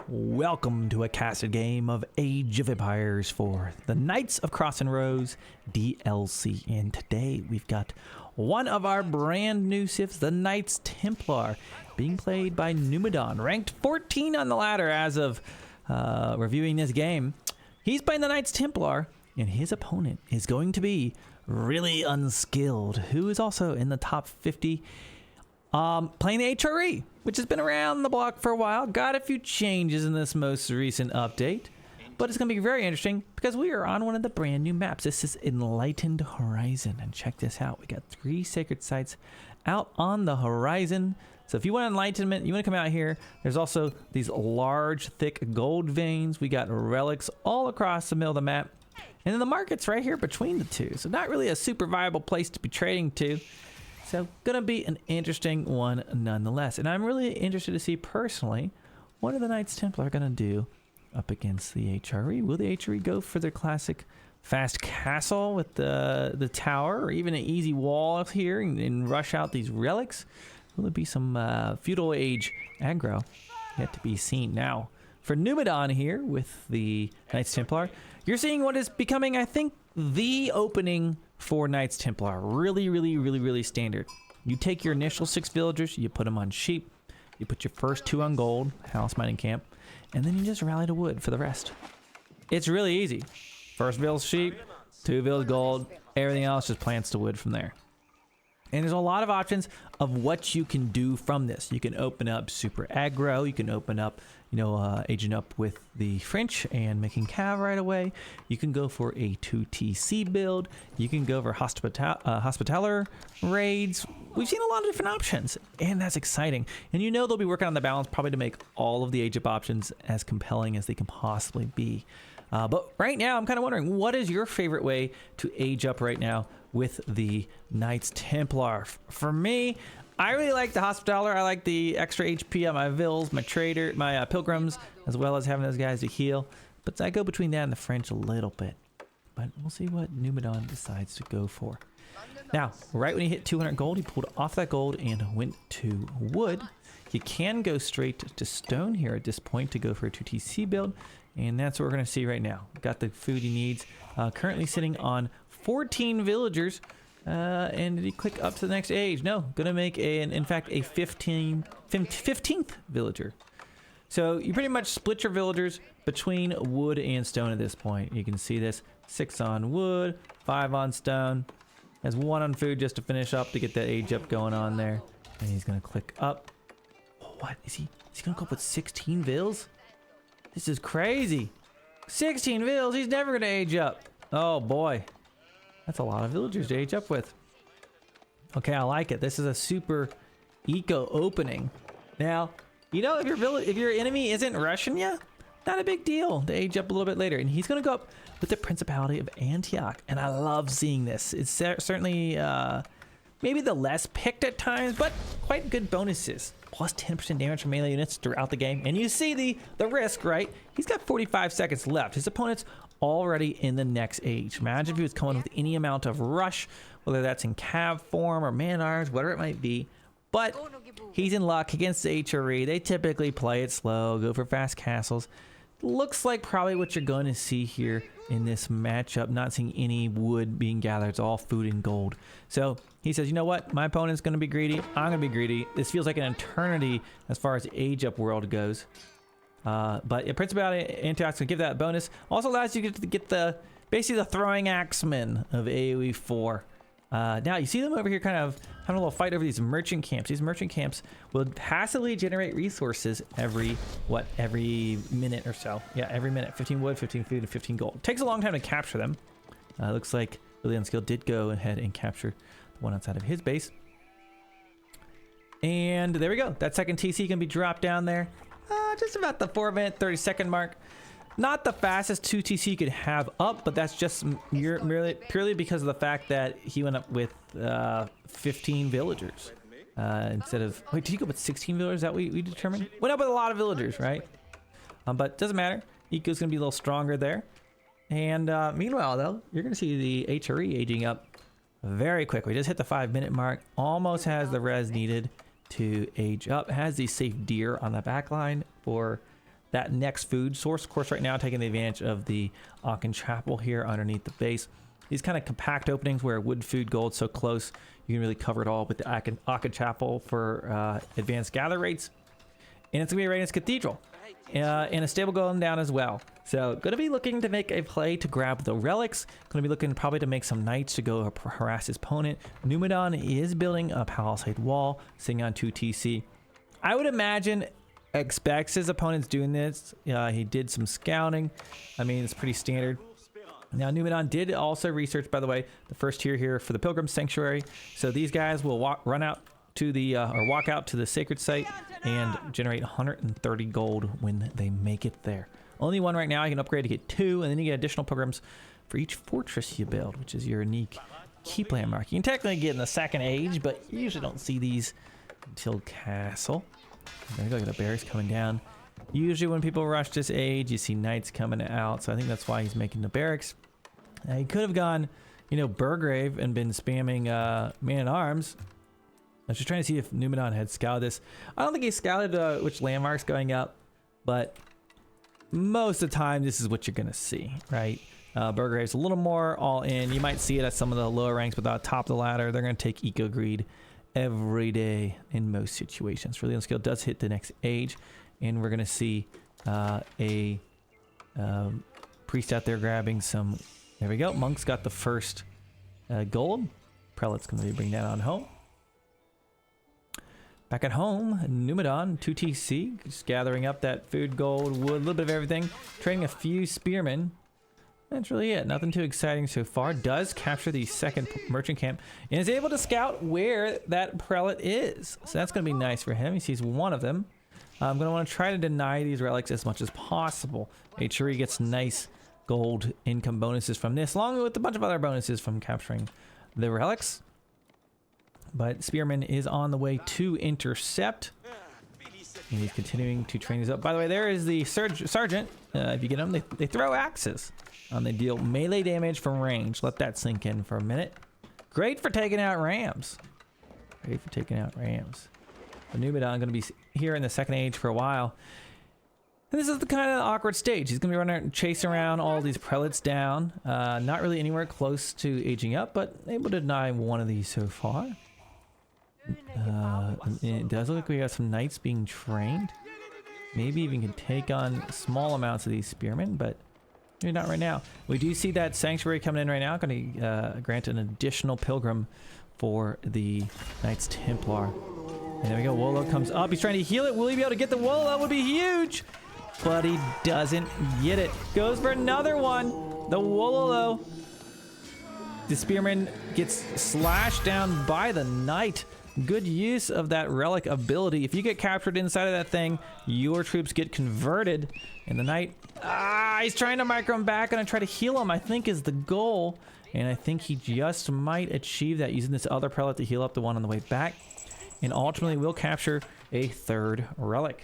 Welcome to a casted game of Age of Empires 4, the Knights of Cross and Rose DLC. And today we've got one of our brand new civs, the Knights Templar, being played by Numadon, ranked 14 on the ladder as of reviewing this game. He's playing the Knights Templar, and his opponent is going to be really unskilled, who is also in the top 50, playing the HRE, which has been around the block for a while. Got a few changes in this most recent update, but it's going to be very interesting because we are on one of the brand new maps. This is Enlightened Horizon, and check this out. We got 3 sacred sites out on the horizon. So if you want enlightenment, you want to come out here. There's also these large, thick gold veins. We got relics all across the middle of the map. And then the market's right here between the two. So not really a super viable place to be trading to. So gonna be an interesting one nonetheless. And I'm really interested to see personally, what are the Knights Templar gonna do up against the HRE? Will the HRE go for their classic fast castle with the tower, or even an easy wall up here and rush out these relics? Will it be some feudal age aggro? Yet to be seen. Now, for Numadon here with the Knights Templar, you're seeing what is becoming, I think, the opening for Knights Templar. Really standard. You take your initial 6 villagers, you put them on sheep, you put your first 2 on gold, house mining camp, and then you just rally to wood for the rest. It's really easy. First village sheep, 2 village gold, everything else just plants to wood from there. And there's a lot of options of what you can do from this. You can open up super aggro. You can open up, aging up with the French and making cav right away. You can go for a 2TC build. You can go for hospitaller raids. We've seen a lot of different options, and that's exciting. And they'll be working on the balance probably to make all of the age up options as compelling as they can possibly be. But right now, I'm kind of wondering, what is your favorite way to age up right now with the Knights Templar? For me, I really like the Hospitaller. I like the extra HP on my Vills, my Trader, my Pilgrims, as well as having those guys to heal. But I go between that and the French a little bit. But we'll see what Numadon decides to go for. Now, right when he hit 200 gold, he pulled off that gold and went to wood. You can go straight to stone here at this point to go for a 2TC build. And that's what we're going to see right now. Got the food he needs. Currently sitting on 14 villagers. And did he click up to the next age? No, going to make, in fact, a 15th villager. So you pretty much split your villagers between wood and stone at this point. You can see this. 6 on wood, 5 on stone. Has 1 on food just to finish up to get that age up going on there. And he's going to click up. Oh, what? Is he going to go up with 16 vills? This is crazy. 16 vills. He's never going to age up. Oh, boy. That's a lot of villagers to age up with. Okay, I like it. This is a super eco opening. Now, if your enemy isn't rushing you, not a big deal to age up a little bit later. And he's going to go up with the Principality of Antioch. And I love seeing this. It's certainly maybe the less picked at times, but quite good bonuses. Plus 10% damage from melee units throughout the game. And you see the risk, right? He's got 45 seconds left. His opponent's already in the next age. Imagine if he was coming with any amount of rush, whether that's in cav form or man arms, whatever it might be. But he's in luck against the HRE. They typically play it slow, go for fast castles. Looks like probably what you're going to see here in this matchup. Not seeing any wood being gathered. It's all food and gold. So he says, you know what? My opponent's going to be greedy. I'm going to be greedy. This feels like an eternity as far as age up world goes. But Principality Antioch's going to give that bonus. Also allows you to get basically the throwing axemen of AoE4. Now you see them over here kind of having a little fight over these merchant camps. These merchant camps will passively generate resources every minute or so. Yeah, every minute. 15 wood, 15 food, and 15 gold. Takes a long time to capture them. Looks like Really Unskilled did go ahead and capture the one outside of his base. And there we go. That second TC can be dropped down there. Just about the 4-minute, 30-second mark. Not the fastest 2TC you could have up, but that's just purely because of the fact that he went up with 15 villagers instead of... Wait, did he go with 16 villagers? Is that we determined? Went up with a lot of villagers, right? But doesn't matter. Eco's going to be a little stronger there. And meanwhile, though, you're going to see the HRE aging up very quickly. Just hit the 5-minute mark. Almost has the res needed to age up. Has the safe deer on the back line for that next food source. Of course, right now taking the advantage of the Aachen Chapel here underneath the base. These kind of compact openings where wood, food, gold so close, you can really cover it all with the Aachen Chapel for advanced gather rates. And it's going to be a Radiance Cathedral and a stable going down as well. So going to be looking to make a play to grab the relics. Going to be looking probably to make some knights to go harass his opponent. Numinon is building a palisade wall, sitting on 2 TC. I would imagine expects his opponents doing this. He did some scouting. I mean, it's pretty standard. Now, Numinon did also research, by the way, the first tier here for the Pilgrim Sanctuary. So these guys will run out to the or walk out to the sacred site and generate 130 gold when they make it there. Only one right now. You can upgrade to get 2, and then you get additional pilgrims for each fortress you build, which is your unique keep landmark. You can technically get in the second age, but you usually don't see these until castle. There you go, the barracks coming down. Usually when people rush this age, you see knights coming out, so I think that's why he's making the barracks. Now, he could have gone, you know, Burgrave and been spamming man-at-arms. I was just trying to see if Numinon had scouted this. I don't think he scouted which landmarks going up, but most of the time this is what you're going to see, right? Burgrave's a little more all in. You might see it at some of the lower ranks, but at the top of the ladder, they're going to take Eco Greed every day in most situations. Religion skill does hit the next age, and we're going to see a priest out there grabbing some. There we go. Monk's got the first gold. Prelate's going to bring that on home. Back at home, Numinon, 2 TC, just gathering up that food, gold, wood, a little bit of everything. Trading a few spearmen. That's really it. Nothing too exciting so far. Does capture the second merchant camp and is able to scout where that prelate is. So that's going to be nice for him. He sees one of them. I'm going to want to try to deny these relics as much as possible. HRE gets nice gold income bonuses from this, along with a bunch of other bonuses from capturing the relics. But Spearman is on the way to intercept. And he's continuing to train these up. By the way, there is the sergeant. If you get them, they throw axes. They deal melee damage from range. Let that sink in for a minute. Great for taking out rams. Great for taking out rams. The Numinon going to be here in the second age for a while. And this is the kind of awkward stage. He's going to be running and chasing around all these prelates down. Not really anywhere close to aging up, but able to deny one of these so far. It does look like we got some knights being trained. Maybe even can take on small amounts of these spearmen, but maybe not right now. We do see that sanctuary coming in right now. Going to grant an additional pilgrim for the Knights Templar. And there we go. Wolo comes up. He's trying to heal it. Will he be able to get the Wolo? That would be huge. But he doesn't get it. Goes for another one. The Wolo. The spearman gets slashed down by the knight. Good use of that relic ability. If you get captured inside of that thing, your troops get converted. And the knight, he's trying to micro him back and try to heal him, I think is the goal. And I think he just might achieve that using this other prelate to heal up the one on the way back. And ultimately will capture a third relic.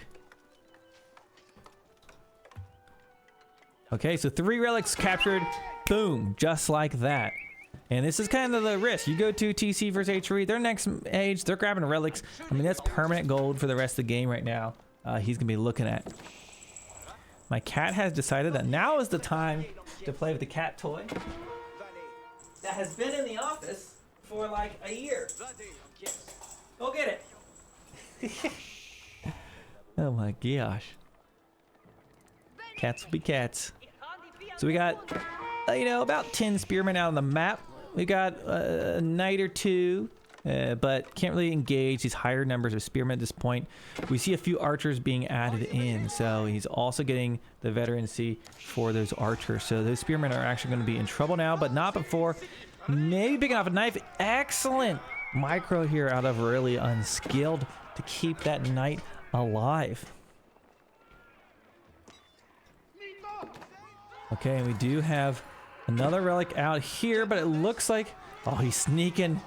Okay, so 3 relics captured. Boom, just like that. And this is kind of the risk. You go to TC versus HRE, their next age, they're grabbing relics. I mean, that's permanent gold for the rest of the game right now. He's going to be looking at. My cat has decided that now is the time to play with the cat toy that has been in the office for like a year. Go get it. Oh my gosh. Cats will be cats. So we got, you know, about 10 spearmen out on the map. We got a knight or 2, but can't really engage these higher numbers of spearmen at this point. We see a few archers being added in, so he's also getting the veterancy for those archers. So those spearmen are actually going to be in trouble now, but not before. Maybe picking off a knife. Excellent micro here out of really unskilled to keep that knight alive. Okay, and we do have another relic out here, but it looks like, oh, he's sneaking.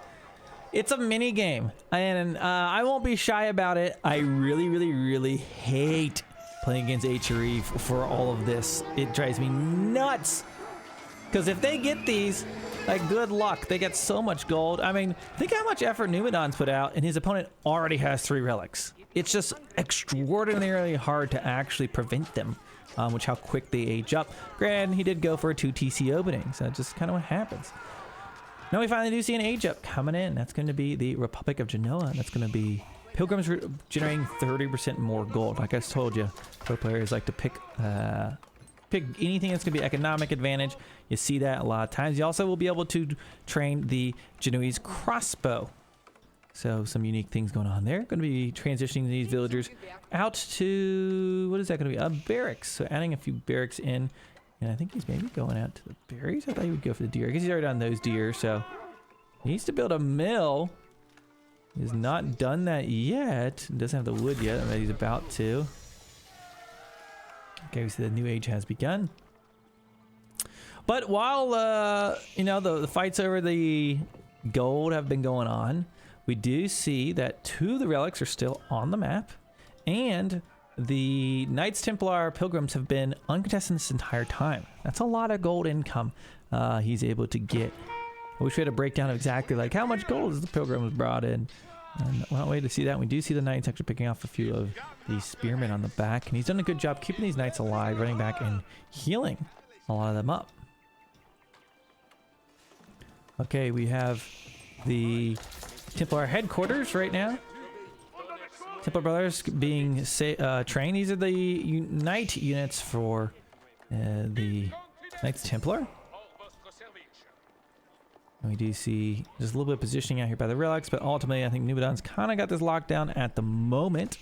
It's a mini game, and I won't be shy about it. I really hate playing against HRE for all of this. It drives me nuts. Because if they get these, like, good luck. They get so much gold. I mean, think how much effort Numinon's put out, and his opponent already has 3 relics. it's just extraordinarily hard to actually prevent them, which how quick they age up. Granted, he did go for a 2 TC opening, so that's just kind of what happens. Now we finally do see an age up coming in. That's going to be the Republic of Genoa. That's going to be Pilgrims generating 30% more gold. Like I told you, pro players like to pick anything that's going to be economic advantage. You see that a lot of times. You also will be able to train the Genoese crossbow. So some unique things going on there. Going to be transitioning these villagers out to, what is that going to be? A barracks. So adding a few barracks in. And I think he's maybe going out to the berries. I thought he would go for the deer. I guess he's already done those deer. So he needs to build a mill. He's not done that yet. Doesn't have the wood yet, but he's about to. Okay, we see the new age has begun. But while, you know, the fights over the gold have been going on, we do see that 2 of the relics are still on the map. And the Knights Templar Pilgrims have been uncontested this entire time. That's a lot of gold income he's able to get. I wish we had a breakdown of exactly like how much gold has the Pilgrims brought in. And we're not waiting to see that. We do see the Knights actually picking off a few of the spearmen on the back. And he's done a good job keeping these Knights alive, running back and healing a lot of them up. Okay, we have the Templar headquarters right now. Templar Brothers being trained. These are the Knight units for the Knights Templar. And we do see just a little bit of positioning out here by the relics, but ultimately I think Nubadan's kind of got this locked down at the moment.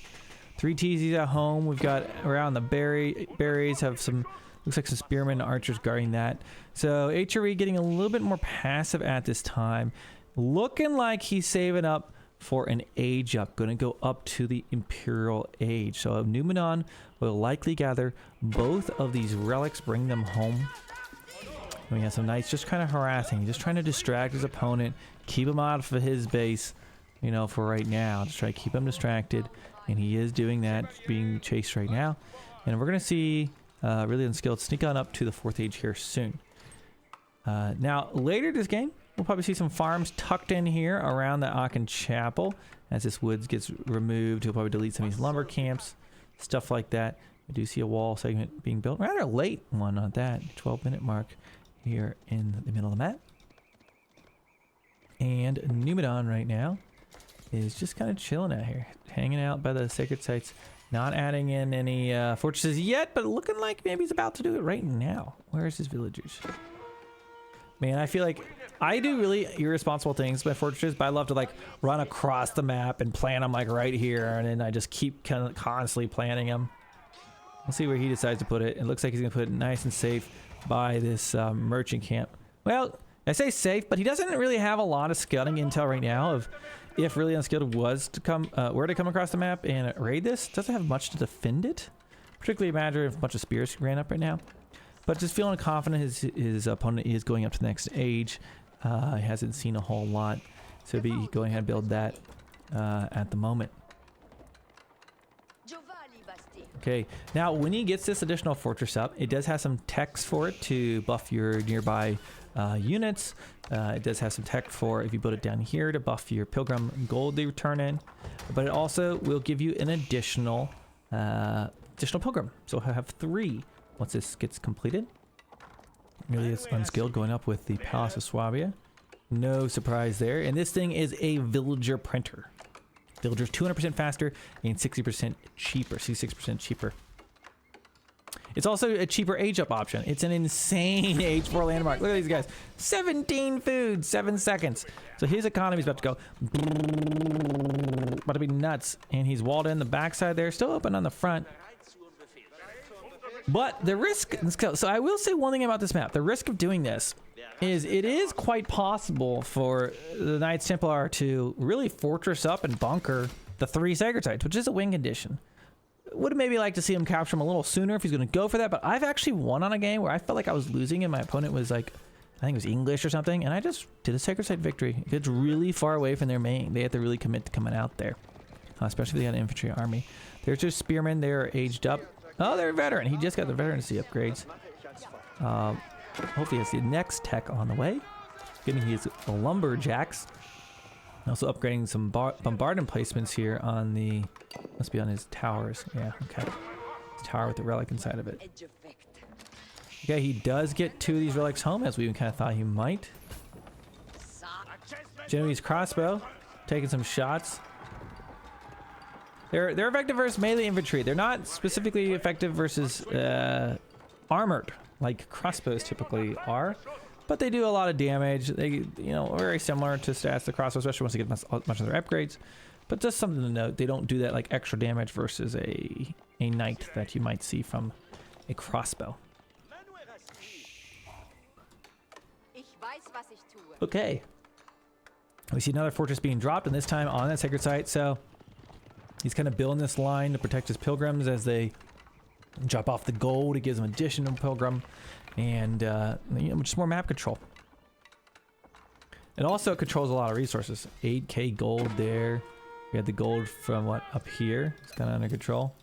3 TZs at home. We've got around the berries, have some, looks like some spearmen and archers guarding that. So HRE getting a little bit more passive at this time. Looking like he's saving up for an age up, going to go up to the Imperial age. So Nubadan will likely gather both of these relics, bring them home. We have some Knights just kind of harassing, just trying to distract his opponent, keep him out of his base, you know, for right now. Just try to keep him distracted, and he is doing that, being chased right now. And we're going to see really unskilled sneak on up to the 4th age here soon. Now, later this game, we'll probably see some farms tucked in here around the Aachen Chapel. As this woods gets removed, he'll probably delete some of these lumber camps, stuff like that. We do see a wall segment being built. Rather late one on that 12-minute mark here in the middle of the map. And Nubadan right now is just kind of chilling out here, hanging out by the sacred sites, not adding in any fortresses yet, but looking like maybe he's about to do it right now. Where's his villagers? Man, I feel like I do really irresponsible things by fortresses, but I love to like run across the map and plant them like right here, and then I just keep kind of constantly planting them. We'll see where he decides to put it. It looks like he's gonna put it nice and safe by this merchant camp. Well, I say safe, but he doesn't really have a lot of scouting intel right now of if really unskilled was to come, were to come across the map and raid this. Doesn't have much to defend it. Particularly imagine if a bunch of spears ran up right now. But just feeling confident his opponent is going up to the next age. He hasn't seen a whole lot, so he'll be going ahead and build that at the moment. Okay, now when he gets this additional fortress up, it does have some text for it to buff your nearby units. It does have some tech for if you build it down here to buff your pilgrim gold they return in, but it also will give you an additional pilgrim. So he'll have 3 once this gets completed. Really, it's unskilled going up with the Palace of Swabia. No surprise there. And this thing is a villager printer. Villagers 200% faster and 60% cheaper, 66% cheaper. It's also a cheaper age up option. It's an insane age 4 landmark. Look at these guys. 17 food, 7 seconds. So his economy's about to go, about to be nuts. And he's walled in the backside there, still open on the front. But the risk, so I will say one thing about this map. The risk of doing this is it is quite possible for the Knights Templar to really fortress up and bunker the 3 sacred sites, which is a win condition. Would have maybe liked to see him capture them a little sooner if he's going to go for that, but I've actually won on a game where I felt like I was losing and my opponent was like, I think it was English or something, and I just did a sacred site victory. It's really far away from their main. They have to really commit to coming out there, especially if they had an infantry army. There's just spearmen. They're aged up. Oh, they're a veteran. He just got the veterancy upgrades. Hopefully he has the next tech on the way. Getting his lumberjacks. Also upgrading some bombardment placements here on the, must be on his towers. Yeah, okay. His tower with the relic inside of it. Okay, he does get 2 of these relics home, as we even kind of thought he might. Genoese crossbow, taking some shots. They're effective versus melee infantry. They're not specifically effective versus armored, like crossbows typically are. But they do a lot of damage. They, you know, very similar to stats the crossbow, especially once they get much of their upgrades. But just something to note, they don't do that like extra damage versus a knight that you might see from a crossbow. Okay. We see another fortress being dropped, and this time on that sacred site. So he's kind of building this line to protect his pilgrims as they drop off the gold. It gives them additional pilgrim. And you know, just more map control. It also controls a lot of resources. 8k gold there. We had the gold from what up here. It's kind of under control.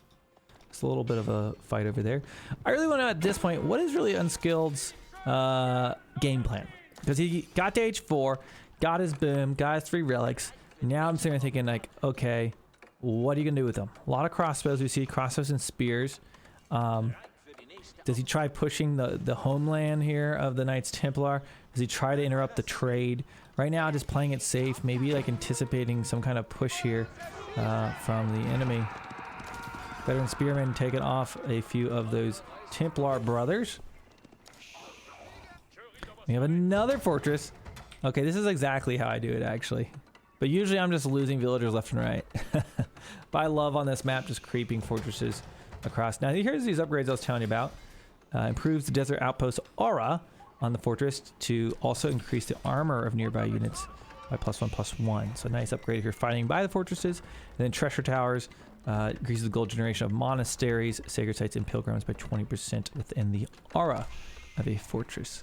It's a little bit of a fight over there. I really want to know at this point, what is really Unskilled's game plan? Because he got to H4, got his boom, got his 3 relics. Now I'm sitting there thinking like, okay, what are you gonna do with them? A lot of crossbows. We see crossbows and spears. Does he try pushing the homeland here of the Knights Templar? Does he try to interrupt the trade? Right now, just playing it safe, maybe like anticipating some kind of push here from the enemy. Veteran Spearmen taking off a few of those Templar brothers. We have another fortress. Okay, this is exactly how I do it, actually. But usually I'm just losing villagers left and right. But I love on this map just creeping fortresses across. Now, here's these upgrades I was telling you about. Improves the desert outpost aura on the fortress to also increase the armor of nearby units by +1/+1. So nice upgrade if you're fighting by the fortresses. And then treasure towers increases the gold generation of monasteries, sacred sites, and pilgrims by 20% within the aura of a fortress.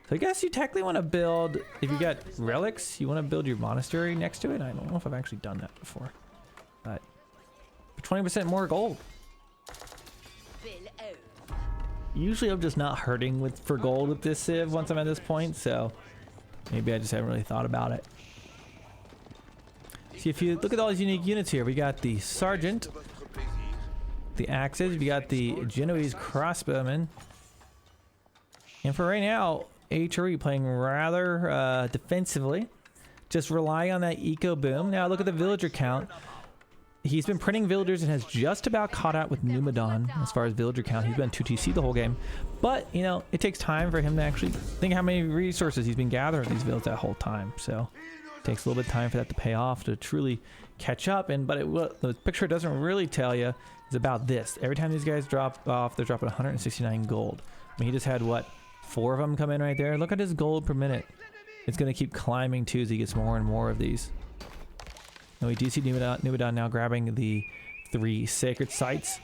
So I guess you technically want to build, if you got relics, you want to build your monastery next to it. I don't know if I've actually done that before. But for 20% more gold. Usually I'm just not hurting for gold with this civ once I'm at this point, so maybe I just haven't really thought about it. See, if you look at all these unique units here, we got the sergeant, the axes, we got the Genoese crossbowmen, and for right now, HRE playing rather defensively, just relying on that eco boom. Now look at the villager count. He's been printing villagers and has just about caught out with Numidan as far as villager count. He's been 2TC the whole game. But, you know, it takes time for him to actually think how many resources he's been gathering these villages that whole time. So it takes a little bit of time for that to pay off to truly catch up. But the picture doesn't really tell you is about this. Every time these guys drop off, they're dropping 169 gold. I mean, he just had, what, 4 of them come in right there? Look at his gold per minute. It's going to keep climbing, too, as he gets more and more of these. And we do see Numidan now grabbing the 3 sacred sites.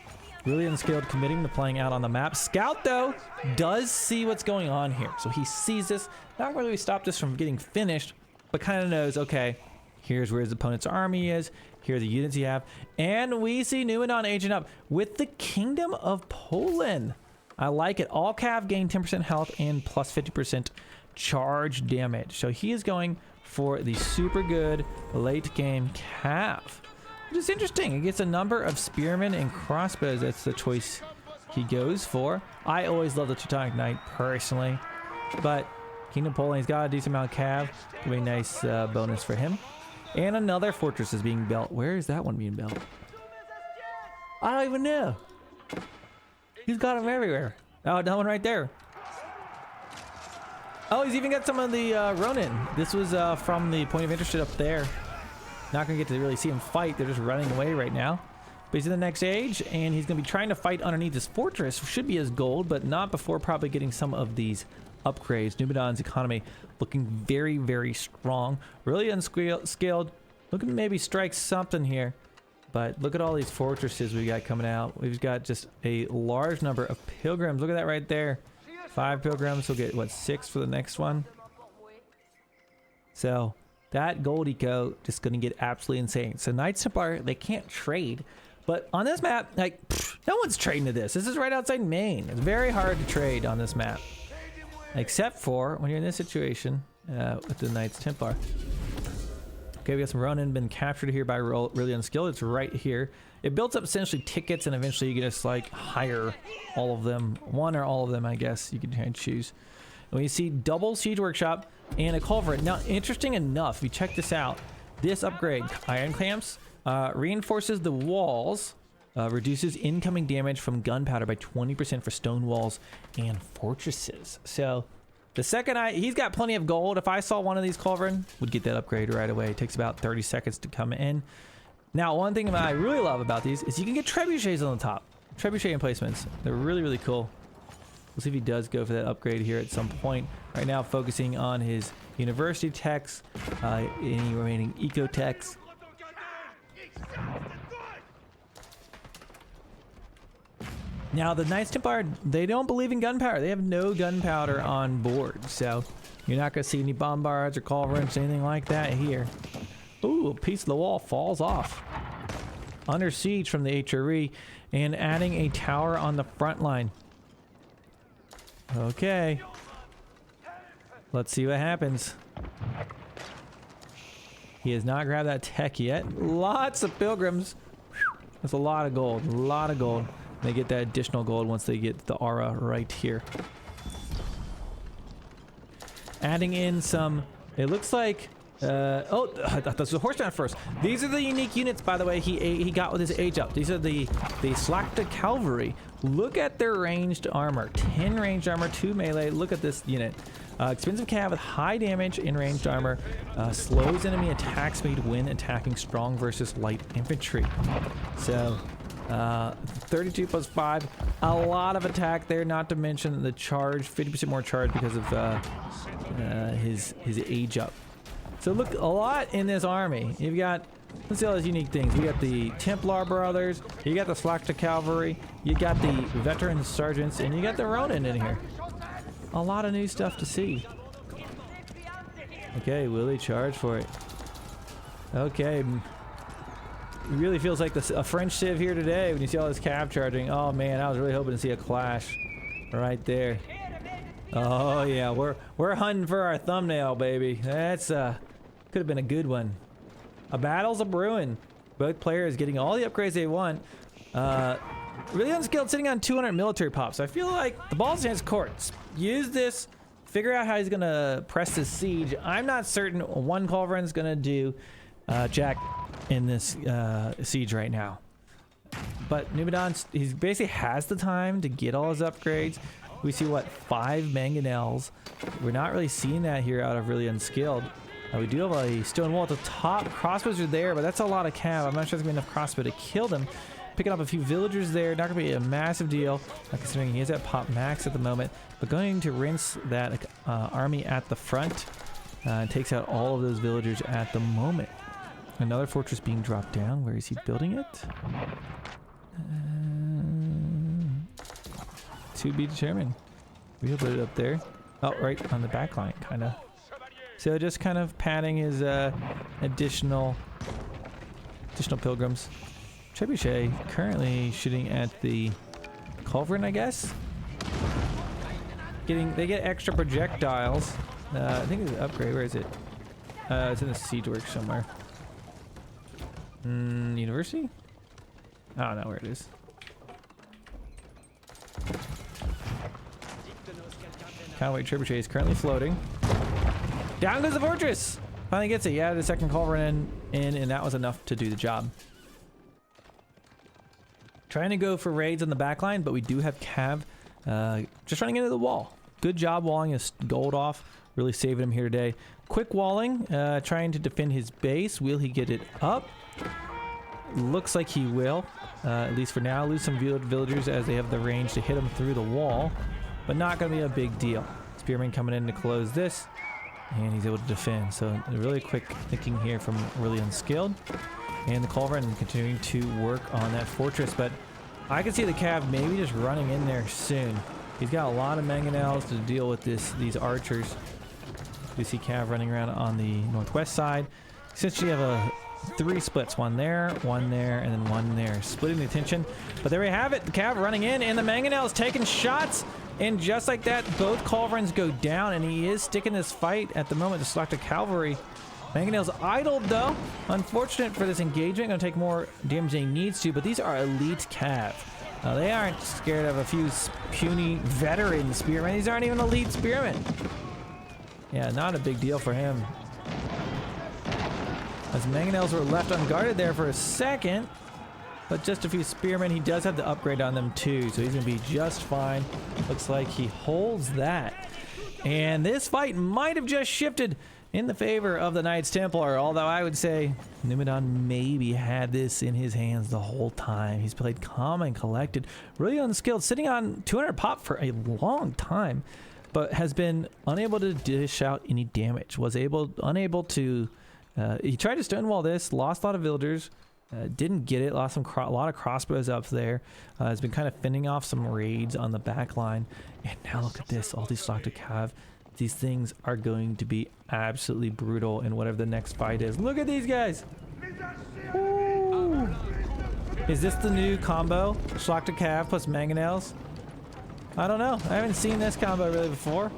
Really Unskilled committing to playing out on the map. Scout, though, does see what's going on here. So he sees this. Not really stop this from getting finished, but kind of knows, okay, here's where his opponent's army is. Here are the units you have. And we see Numidan aging up with the Kingdom of Poland. I like it. All cav gain 10% health and plus 50% charge damage. So he is going for the super good late game cav, which is interesting. He gets a number of spearmen and crossbows. That's the choice he goes for. I always love the Teutonic Knight personally, but Kingdom Poland, he's got a decent amount of cav. It'll be a nice bonus for him. And another fortress is being built. Where is that one being built? I don't even know. He's got them everywhere. Oh, that one right there. Oh, he's even got some of the Ronin. This was from the point of interest up there. Not going to get to really see him fight. They're just running away right now. But he's in the next age, and he's going to be trying to fight underneath this fortress. Should be his gold, but not before probably getting some of these upgrades. Numidan's economy looking very, very strong. Really unscaled. Looking to maybe strike something here. But look at all these fortresses we got coming out. We've got just a large number of pilgrims. Look at that right there. 5 pilgrims. We'll get, what, 6 for the next one? So that gold eco just going to get absolutely insane. So Knights Templar, they can't trade. But on this map, like, no one's trading to this. This is right outside Maine. It's very hard to trade on this map. Except for when you're in this situation with the Knights Templar. Okay, we got some Ronin been captured here by really unskilled. It's right here. It builds up essentially tickets, and eventually you can just like hire all of them, one or all of them, I guess you can try and choose. And we see double siege workshop and a culverin. Now, interesting enough, if you check this out, this upgrade, iron clamps, reinforces the walls, reduces incoming damage from gunpowder by 20% for stone walls and fortresses. So the second he's got plenty of gold. If I saw one of these culverin, would get that upgrade right away. It takes about 30 seconds to come in. Now, one thing that I really love about these is you can get trebuchets on the top. Trebuchet emplacements. They're really, really cool. We'll see if he does go for that upgrade here at some point. Right now, focusing on his university techs, any remaining eco techs. Now, the Knights Templar, they don't believe in gunpowder. They have no gunpowder on board. So, you're not going to see any bombards or culverins, anything like that here. Ooh, a piece of the wall falls off. Under siege from the HRE and adding a tower on the front line. Okay. Let's see what happens. He has not grabbed that tech yet. Lots of pilgrims. That's a lot of gold. A lot of gold. They get that additional gold once they get the aura right here. Adding in some, it looks like, oh, I thought this was a horse down first. These are the unique units, by the way, he got with his age up. These are the Slakta Cavalry. Look at their ranged armor. 10 ranged armor, 2 melee. Look at this unit. Expensive cav with high damage in ranged armor. Slows enemy attack speed when attacking strong versus light infantry. So, 32 plus 5. A lot of attack there, not to mention the charge. 50% more charge because of his age up. So look, a lot in this army. You've got, let's see all those unique things. You got the Templar brothers, you got the Slakta Cavalry, you got the veteran sergeants, and you got the Ronin in here. A lot of new stuff to see. Okay, will he charge for it? Okay. It really feels like a French Civ here today when you see all this cav charging. Oh man, I was really hoping to see a clash right there. Oh yeah, we're hunting for our thumbnail, baby. That's could have been a good one. A battle's a brewing. Both players getting all the upgrades they want. Really unskilled, sitting on 200 military pops. I feel like the ball's in his court. Use this, figure out how he's gonna press this siege. I'm not certain one culverin's gonna do jack in this siege right now. But Numinon, he basically has the time to get all his upgrades. We see what, 5 mangonels. We're not really seeing that here out of really unskilled. We do have a stone wall at the top. Crossbows are there, but that's a lot of cav. I'm not sure there's gonna be enough crossbow to kill them. Picking up a few villagers there, not gonna be a massive deal, considering he is at pop max at the moment. But going to rinse that army at the front, takes out all of those villagers at the moment. Another fortress being dropped down. Where is he building it? To be determined. We'll put it up there. Oh, right on the back line, kind of. So just kind of padding his additional pilgrims. Trebuchet currently shooting at the culverin, I guess. They get extra projectiles. I think it's an upgrade. Where is it? It's in the siege work somewhere. University? I don't know where it is. Conway Trebuchet is currently floating. Down goes the fortress! Finally gets it. Yeah, the second culverin in, and that was enough to do the job. Trying to go for raids on the back line, but we do have cav just running into the wall. Good job walling his gold off. Really saving him here today. Quick walling, trying to defend his base. Will he get it up? Looks like he will, at least for now. Lose some villagers as they have the range to hit him through the wall, but not going to be a big deal. Spearman coming in to close this, and he's able to defend. So really quick thinking here from really unskilled. And the culverin continuing to work on that fortress, but I can see the cav maybe just running in there soon. He's got a lot of mangonels to deal with these archers. We see cav running around on the northwest side. Essentially you have 3 splits, one there, and then one there, splitting the attention. But there we have it, the cav running in, and the mangonels taking shots, and just like that, both culverins go down, and he is sticking this fight at the moment. The Slakta Cavalry Mangonel's idled though. Unfortunate for this engagement. Gonna take more damage than he needs to, but these are elite cav. They aren't scared of a few puny veteran spearmen. These aren't even elite spearmen. Yeah, not a big deal for him. As Mangonels were left unguarded there for a second, but just a few spearmen. He does have the upgrade on them too, so he's gonna be just fine. Looks like he holds that. And this fight might have just shifted in the favor of the Knights Templar, although I would say Numinon maybe had this in his hands the whole time. He's played calm and collected, really unskilled, sitting on 200 pop for a long time, but has been unable to dish out any damage. Unable to, he tried to stonewall this, lost a lot of villagers, didn't get it, lost a lot of crossbows up there, has been kind of fending off some raids on the back line, and now look at this, all these Slaughter Cav. These things are going to be absolutely brutal in whatever the next fight is. Look at these guys. Ooh. Is this the new combo? Slaughter Cav plus Mangonels? I don't know. I haven't seen this combo really before,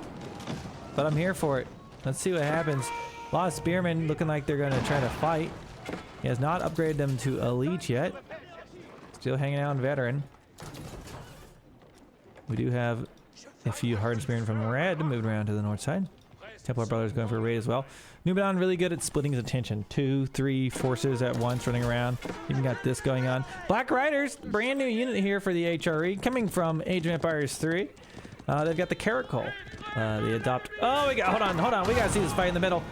but I'm here for it. Let's see what happens. A lot of spearmen looking like they're going to try to fight. He has not upgraded them to elite yet. Still hanging out on veteran. We do have a few hardened spearmen from red moved around to the north side. Templar brothers going for a raid as well. Numinon really good at splitting his attention. 2, 3 forces at once running around. Even got this going on. Black Riders, brand new unit here for the HRE, coming from Age of Empires 3. They've got the Caracol. They adopt. Oh, hold on. We gotta see this fight in the middle.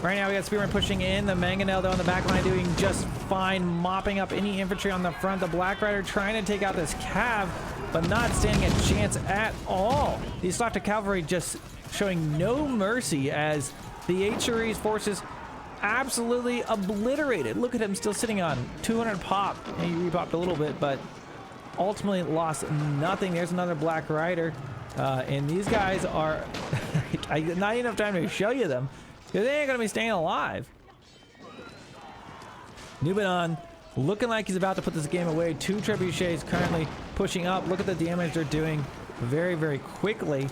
Right now we got Spearman pushing in. The Mangonel though on the back line doing just fine, mopping up any infantry on the front. The Black Rider trying to take out this Cav, but not standing a chance at all. These Slaughter Cavalry just showing no mercy as the HRE's forces absolutely obliterated. Look at him still sitting on 200 pop. He repopped a little bit, but ultimately lost nothing. There's another Black Rider. And these guys are not enough time to show you them, because they ain't gonna be staying alive. Numinon looking like he's about to put this game away. 2 trebuchets currently pushing up. Look at the damage they're doing very, very quickly.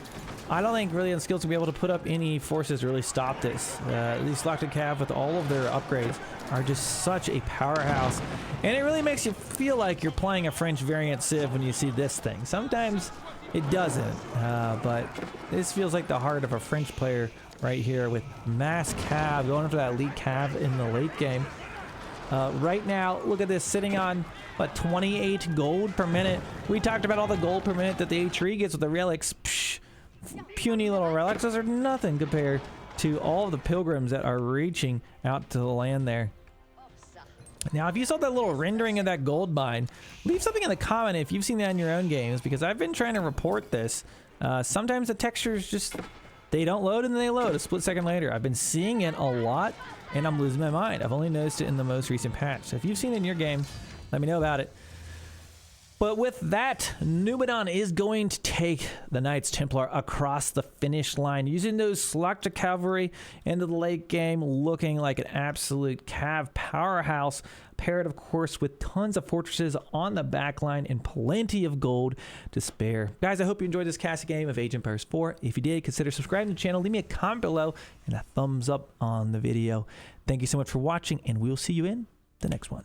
I don't think really Unskilled to be able to put up any forces to really stop this. These Slaughter Cav with all of their upgrades are just such a powerhouse. And it really makes you feel like you're playing a French variant Civ when you see this thing. Sometimes it doesn't, but this feels like the heart of a French player right here with mass Cav going for that elite Cav in the late game. Right now, look at this, sitting on, what, 28 gold per minute. We talked about all the gold per minute that the HRE gets with the relics. Psh, puny little relics. Those are nothing compared to all of the pilgrims that are reaching out to the land there. Now, if you saw that little rendering of that gold mine, leave something in the comment if you've seen that in your own games, because I've been trying to report this. Sometimes the textures just, they don't load and then they load a split second later. I've been seeing it a lot and I'm losing my mind. I've only noticed it in the most recent patch. So if you've seen it in your game, let me know about it. But with that, Numinon is going to take the Knights Templar across the finish line, using those Slaughter Cavalry into the late game, looking like an absolute Cav powerhouse, paired, of course, with tons of fortresses on the back line and plenty of gold to spare. Guys, I hope you enjoyed this cast game of Age of Empires 4. If you did, consider subscribing to the channel, leave me a comment below, and a thumbs up on the video. Thank you so much for watching, and we'll see you in the next one.